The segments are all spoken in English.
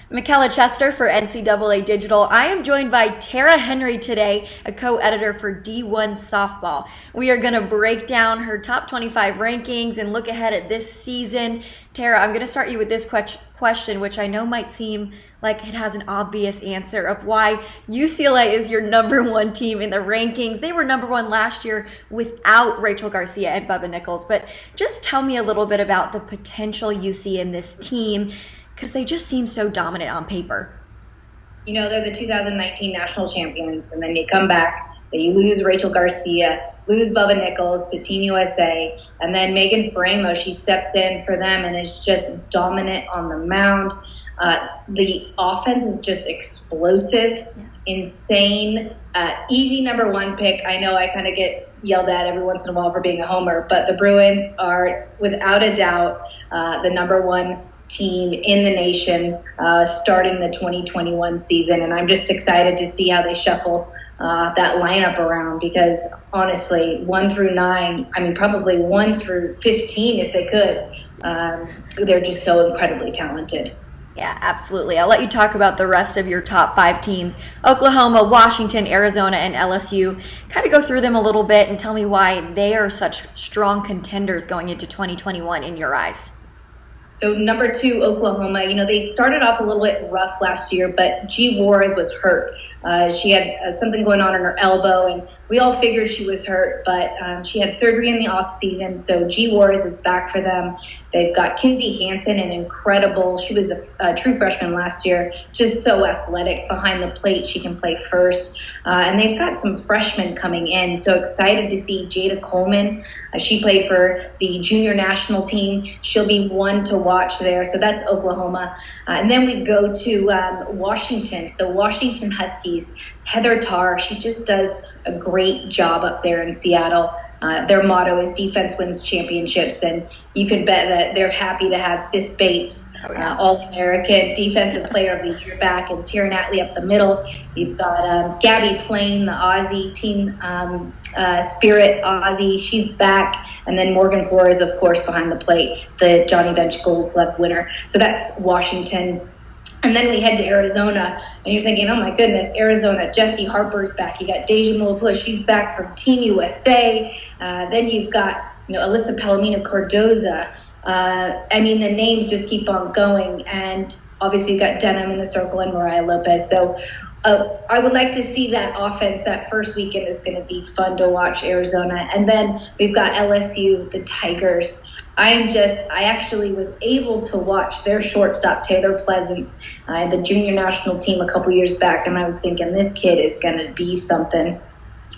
Michaela Chester for NCAA Digital. I am joined by Tara Henry today, a co-editor for D1 Softball. We are going to break down her top 25 rankings and look ahead at this season. Tara, I'm going to start you with this question, which I know might seem like it has an obvious answer of why UCLA is your number one team in the rankings. They were number one last year without Rachel Garcia and Bubba Nichols. But just tell me a little bit about the potential you see in this team, because they just seem so dominant on paper. You know, they're the 2019 national champions, and then you come back, and you lose Rachel Garcia, lose Bubba Nichols to Team USA, and then Megan Faramo, she steps in for them and is just dominant on the mound. The offense is just explosive, insane, easy number one pick. I know I kind of get yelled at every once in a while for being a homer, but the Bruins are without a doubt the number one team in the nation starting the 2021 season, and I'm just excited to see how they shuffle that lineup around, because honestly 1 through 9, I mean probably 1 through 15 if they could, they're just so incredibly talented. Yeah, absolutely. I'll let you talk about the rest of your top 5 teams: Oklahoma, Washington, Arizona, and LSU. Kind of go through them a little bit and tell me why they are such strong contenders going into 2021 in your eyes. So number 2, Oklahoma, you know, they started off a little bit rough last year, but G. Juarez was hurt. She had something going on in her elbow, and we all figured she was hurt, but she had surgery in the off season. So G. Juarez is back for them. They've got Kinsey Hansen, an incredible, she was a true freshman last year, just so athletic behind the plate. She can play first. And they've got some freshmen coming in. So excited to see Jada Coleman. She played for the junior national team. She'll be one to watch there. So that's Oklahoma. And then we go to Washington, the Washington Huskies. Heather Tarr, she just does a great job up there in Seattle. Their motto is defense wins championships, and you can bet that they're happy to have Sis Bates, All-American Defensive Player of the Year back, and Tyra Natley up the middle. You've got Gabby Plain, the Aussie team spirit Aussie, she's back, and then Morgan Flores, of course, behind the plate, the Johnny Bench Gold Glove winner. So that's Washington. And then we head to Arizona, and you're thinking, oh my goodness, Arizona, Jessie Harper's back. You got Deja Malapua, she's back from Team USA. Then you've got, Alyssa Palomino Cardoza. I mean, the names just keep on going. And obviously you've got Denham in the circle and Mariah Lopez. So I would like to see that offense. That first weekend is going to be fun to watch, Arizona. And then we've got LSU, the Tigers. I actually was able to watch their shortstop, Taylor Pleasance, the junior national team a couple years back, and I was thinking, this kid is going to be something.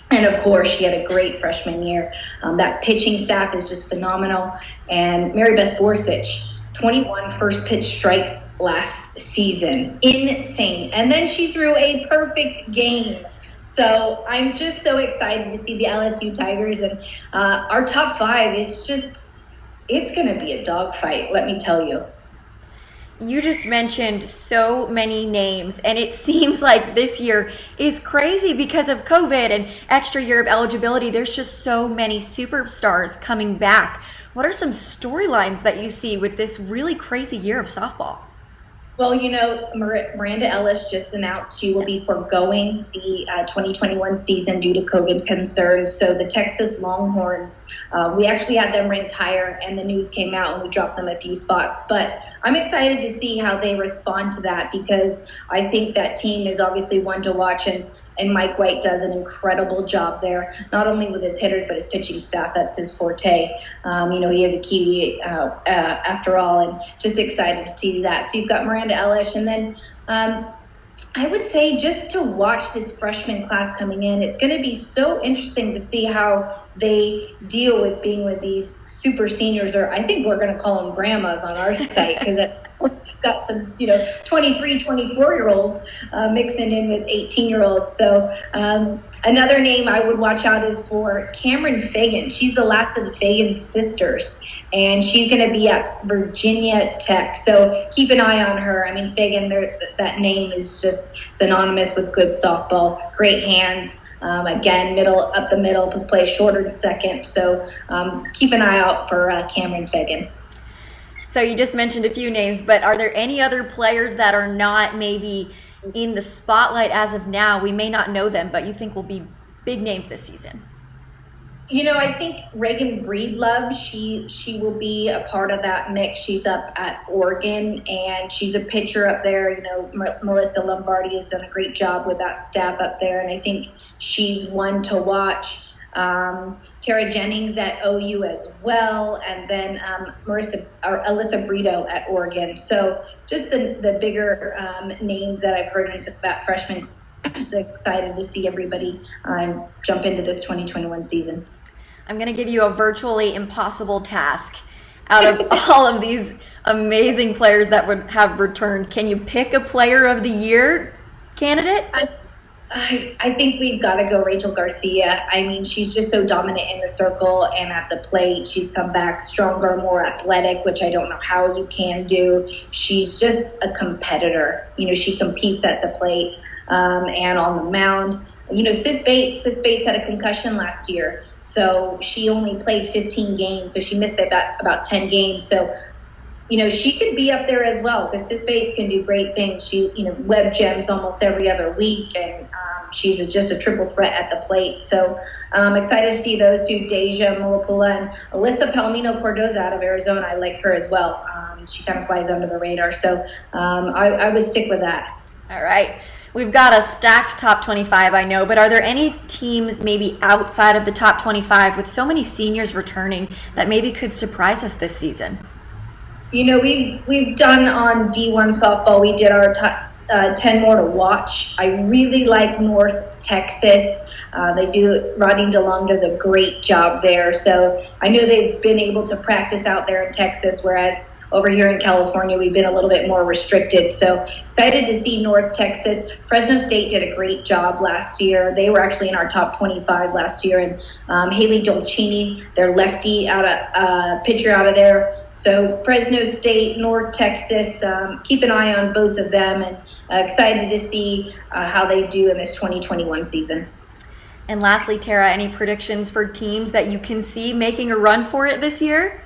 And, of course, she had a great freshman year. That pitching staff is just phenomenal. And Mary Beth Gorsuch, 21 first pitch strikes last season. Insane. And then she threw a perfect game. So I'm just so excited to see the LSU Tigers. And our top 5 is just – it's going to be a dogfight, let me tell you. You just mentioned so many names, and it seems like this year is crazy because of COVID and extra year of eligibility. There's just so many superstars coming back. What are some storylines that you see with this really crazy year of softball? Well, Miranda Ellis just announced she will be foregoing the 2021 season due to COVID concerns. So the Texas Longhorns, we actually had them ranked higher, and the news came out and we dropped them a few spots. But I'm excited to see how they respond to that, because I think that team is obviously one to watch, and Mike White does an incredible job there, not only with his hitters, but his pitching staff. That's his forte. He is a Kiwi after all, and just excited to see that. So you've got Miranda Ellis, and then I would say just to watch this freshman class coming in, it's going to be so interesting to see how they deal with being with these super seniors, or I think we're going to call them grandmas on our site, because it's got some, 23, 24-year-olds mixing in with 18-year-olds. So another name I would watch out is for Cameron Fagan. She's the last of the Fagan sisters, and she's going to be at Virginia Tech. So keep an eye on her. I mean, Fagan, that name is just synonymous with good softball, great hands. Again, up the middle, play shorter than second. So keep an eye out for Cameron Fagan. So you just mentioned a few names, but are there any other players that are not maybe in the spotlight as of now? We may not know them, but you think will be big names this season? I think Reagan Breedlove, she will be a part of that mix. She's up at Oregon, and she's a pitcher up there. Melissa Lombardi has done a great job with that staff up there, and I think she's one to watch. Tara Jennings at OU as well, and then Alyssa Brito at Oregon. So just the bigger names that I've heard in that freshman class. Just excited to see everybody jump into this 2021 season. I'm going to give you a virtually impossible task. Out of all of these amazing players that would have returned, can you pick a player of the year candidate? I think we've got to go Rachel Garcia. I mean, she's just so dominant in the circle and at the plate. She's come back stronger, more athletic, which I don't know how you can do. She's just a competitor. She competes at the plate and on the mound. Sis Bates had a concussion last year, so she only played 15 games, so she missed about 10 games. So she could be up there as well, because Sis Bates can do great things. She, web gems almost every other week, and she's just a triple threat at the plate. So I'm excited to see those two, Deja Mulapula and Alyssa Palomino Cordoza out of Arizona. I like her as well. She kind of flies under the radar. So I would stick with that. All right. We've got a stacked top 25, I know, but are there any teams maybe outside of the top 25 with so many seniors returning that maybe could surprise us this season? We've done on D1 softball, we did our top 10 more to watch. I really like North Texas. Rodney DeLong does a great job there. So I know they've been able to practice out there in Texas, whereas over here in California, we've been a little bit more restricted. So excited to see North Texas. Fresno State did a great job last year. They were actually in our top 25 last year. And Haley Dolcini, their lefty pitcher out of there. So Fresno State, North Texas, keep an eye on both of them, and excited to see how they do in this 2021 season. And lastly, Tara, any predictions for teams that you can see making a run for it this year?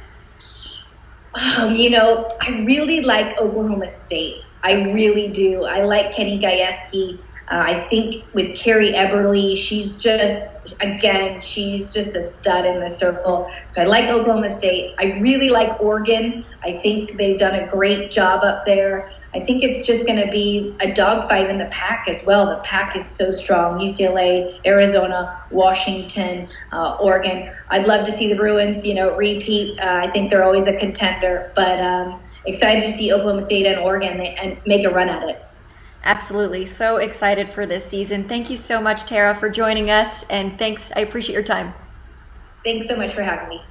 I really like Oklahoma State. I really do. I like Kenny Gajewski. I think with Carrie Eberly, she's just a stud in the circle. So I like Oklahoma State. I really like Oregon. I think they've done a great job up there. I think it's just going to be a dogfight in the pack as well. The pack is so strong. UCLA, Arizona, Washington, Oregon. I'd love to see the Bruins, repeat. I think they're always a contender. But excited to see Oklahoma State and Oregon and make a run at it. Absolutely. So excited for this season. Thank you so much, Tara, for joining us. And thanks. I appreciate your time. Thanks so much for having me.